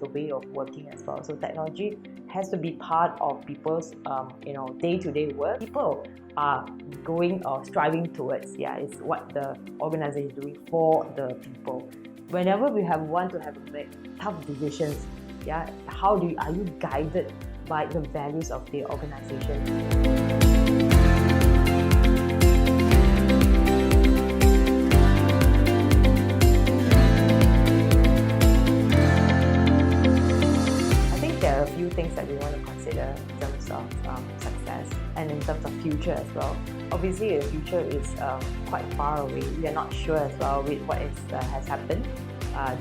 the way of working as well. So technology has to be part of people's day-to-day work. People are going or striving towards, is what the organization is doing for the people. Whenever we want to make tough decisions, are you guided by the values of the organization? Things that we want to consider in terms of success and in terms of future as well. Obviously, the future is quite far away. We are not sure as well with what has happened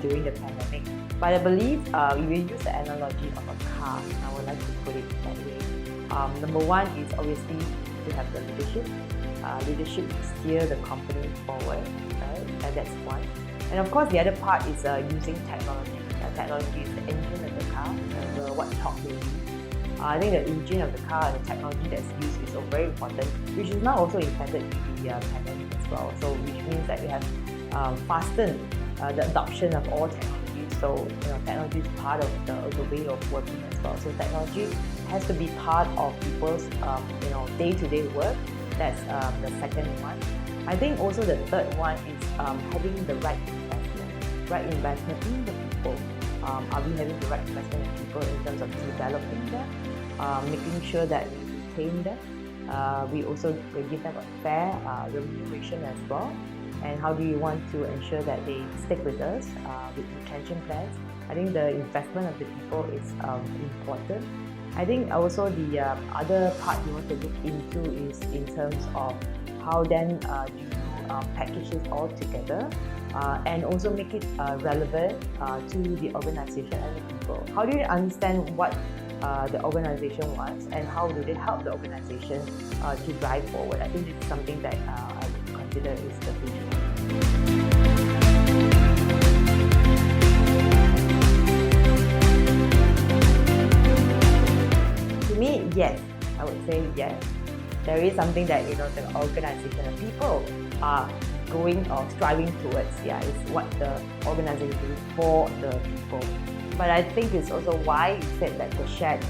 during the pandemic. But I believe we will use the analogy of a car. I would like to put it that way. Number one is obviously to have the leadership. Leadership to steer the company forward, right? And that's one. And of course, the other part is using technology. Technology is the engine of the car, what talk we use. I think the engine of the car and the technology that's used is very important, which is now also intended to be pandemic as well. So which means that we have fastened the adoption of all technologies. So technology is part of the way of working as well. So technology has to be part of people's day-to-day work. That's the second one. I think also the third one is having the right investment in the people. Are we having the right investment in people in terms of developing them, making sure that we retain them, we also give them a fair remuneration as well, and how do you want to ensure that they stick with us with retention plans? I think the investment of the people is important. I think also the other part you want to look into is in terms of how then do you package it all together and also make it relevant to the organization and the people. How do you understand what the organization wants and how do they help the organization to drive forward? I think this is something that I would consider is the future. To me, yes, I would say yes. There is something that the organization and people are going or striving towards. It's what the organization is doing for the people. But I think it's also why you said that the shared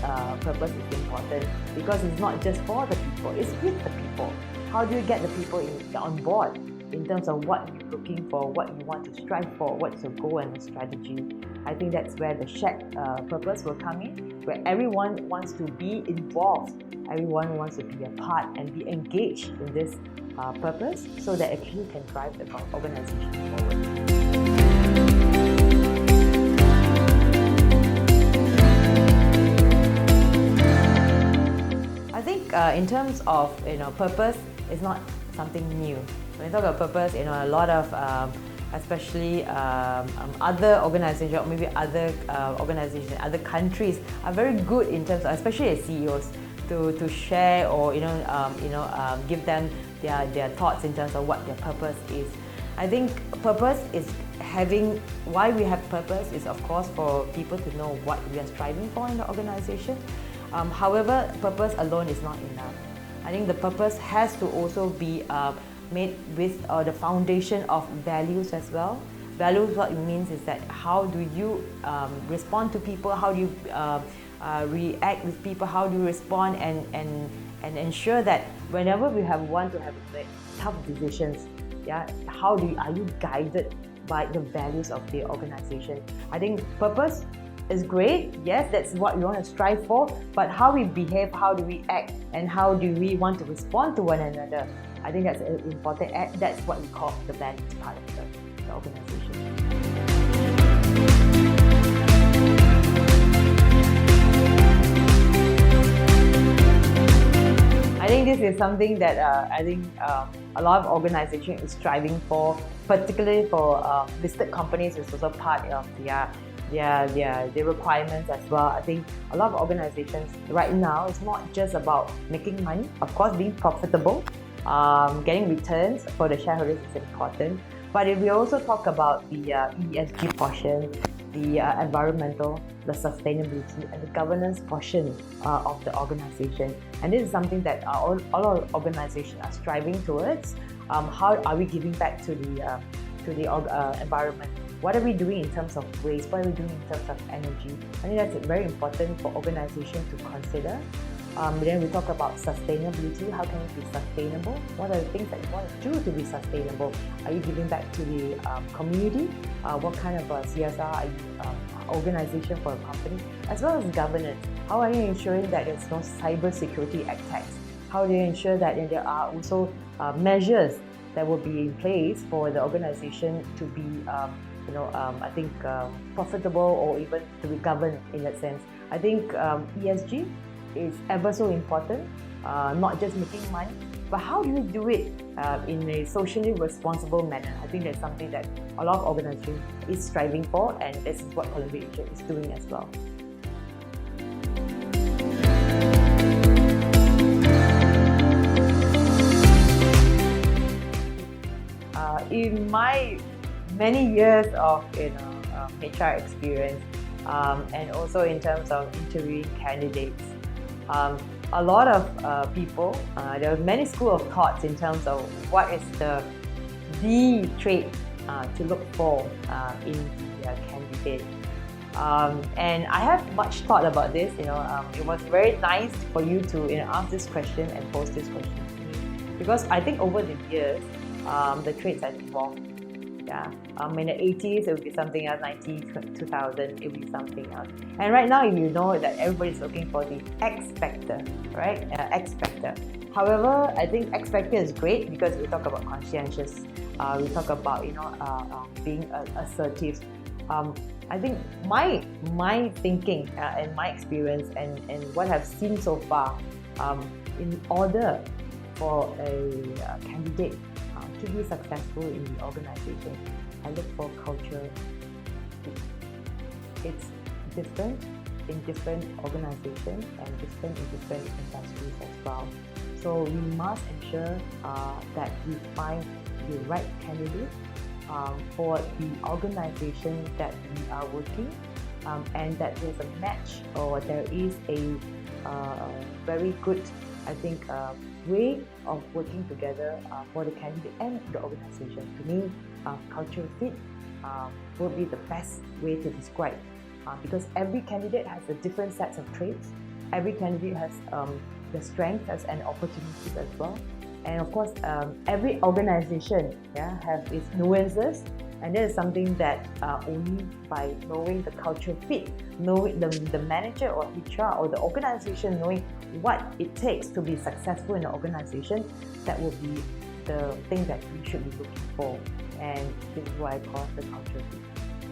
purpose is important, because it's not just for the people, it's with the people. How do you get the people on board in terms of what you're looking for, what you want to strive for, what's your goal and the strategy? I think that's where the shared purpose will come in, where everyone wants to be involved, everyone wants to be a part and be engaged in this purpose, so that actually can drive the organization forward. I think in terms of purpose, it's not something new. When we talk about purpose, a lot of especially other organizations or maybe other organizations, other countries are very good in terms of, especially as CEOs, to share or give them their thoughts in terms of what their purpose is. I think purpose is why we have purpose is of course for people to know what we are striving for in the organization. However, purpose alone is not enough. I think the purpose has to also be made with the foundation of values as well. Values, what it means is that how do you respond to people, how do you react with people, how do you respond and ensure that whenever we want to make tough decisions, are you guided by the values of the organization? I think purpose is great, yes, that's what we want to strive for, but how we behave, how do we act, and how do we want to respond to one another, I think that's important. That's what we call the values part of the organization. I think this is something that a lot of organizations is striving for, particularly for listed companies. It's also part of their requirements as well. I think a lot of organizations right now, it's not just about making money. Of course, being profitable, getting returns for the shareholders is important. But if we also talk about the ESG portion, the environmental, the sustainability, and the governance portion of the organization. And this is something that all our organizations are striving towards. How are we giving back to the environment? What are we doing in terms of waste? What are we doing in terms of energy? I think that's very important for organizations to consider. Then we talk about sustainability. How can it be sustainable? What are the things that you want to do to be sustainable? Are you giving back to the community? What kind of CSR are you organization for a company? As well as governance. How are you ensuring that there's no cyber security attacks? How do you ensure that there are also measures that will be in place for the organization to be profitable or even to be governed in that sense? I think ESG is ever so important, not just making money, but how do you do it in a socially responsible manner? I think that's something that a lot of organizations is striving for, and this is what Columbia Asia is doing as well. In my many years of HR experience, and also in terms of interviewing candidates, a lot of people, there are many schools of thoughts in terms of what is the trait to look for in the candidate. And I have much thought about this. It was very nice for you to ask this question and pose this question to me, because I think over the years, the traits have evolved. Yeah. In the 80s, it would be something else. 90s, 2000, it would be something else. And right now, you know that everybody's looking for the X factor, right? X factor. However, I think X factor is great because we talk about conscientious. We talk about being assertive. I think my thinking and my experience and what I've seen so far, in order for a candidate to be successful in the organization, I look for culture. It's different in different organizations and different in different industries as well. So we must ensure that we find the right candidate for the organization that we are working, and that there's a match, or there is a very good, I think, way of working together for the candidate and the organization. To me, culture fit will be the best way to describe, because every candidate has a different sets of traits. Every candidate has the strengths and opportunities as well. And of course, every organization have its nuances, and that is something that only by knowing the culture fit, knowing the manager or HR or the organization knowing what it takes to be successful in the organization, that will be the thing that we should be looking for. And this is what I call the culture fit.